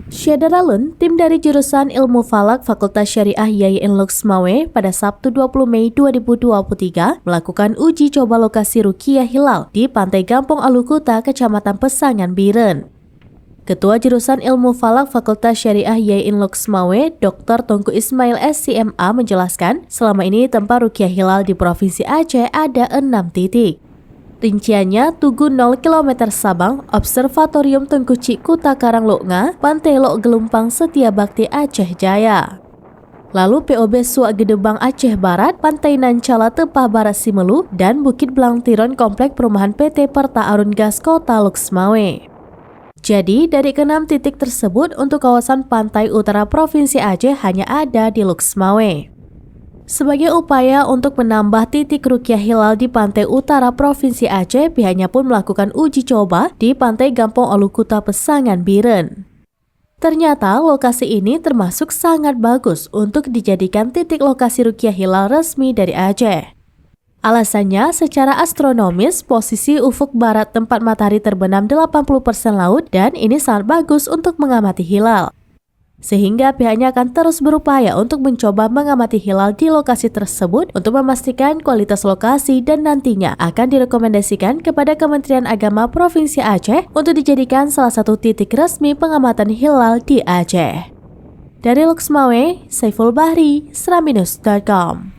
Syederalun, tim dari jurusan Ilmu Falak Fakultas Syariah YIN Loksmawe pada Sabtu 20 Mei 2023 melakukan uji coba lokasi Ruqyah Hilal di Pantai Gampong Alukuta, Kecamatan Pesangan Biren. Ketua jurusan Ilmu Falak Fakultas Syariah YIN Loksmawe, Dr. Tengku Ismail SCMA menjelaskan, selama ini tempat Ruqyah Hilal di Provinsi Aceh ada 6 titik. Rinciannya, Tugu 0 km Sabang, Observatorium Tengku Cik Kuta Karang Loknga, Pantai Lok Gelumpang Setia Bakti Aceh Jaya. Lalu POB Suak Gedebang Aceh Barat, Pantai Nancala Tepah Barat Simelu, dan Bukit Blangtiron Komplek Perumahan PT Perta Arun Gas Kota Loksmawe. Jadi, dari ke-6 titik tersebut untuk kawasan pantai utara Provinsi Aceh hanya ada di Loksmawe. Sebagai upaya untuk menambah titik Ruqyah Hilal di pantai utara Provinsi Aceh, pihaknya pun melakukan uji coba di Pantai Gampong Alukuta Pesangan Biren. Ternyata lokasi ini termasuk sangat bagus untuk dijadikan titik lokasi Ruqyah Hilal resmi dari Aceh. Alasannya, secara astronomis, posisi ufuk barat tempat matahari terbenam 80% laut dan ini sangat bagus untuk mengamati hilal. Sehingga pihaknya akan terus berupaya untuk mencoba mengamati hilal di lokasi tersebut untuk memastikan kualitas lokasi dan nantinya akan direkomendasikan kepada Kementerian Agama Provinsi Aceh untuk dijadikan salah satu titik resmi pengamatan hilal di Aceh. Dari Loksmawe, Saiful Bahri, seraminus.com.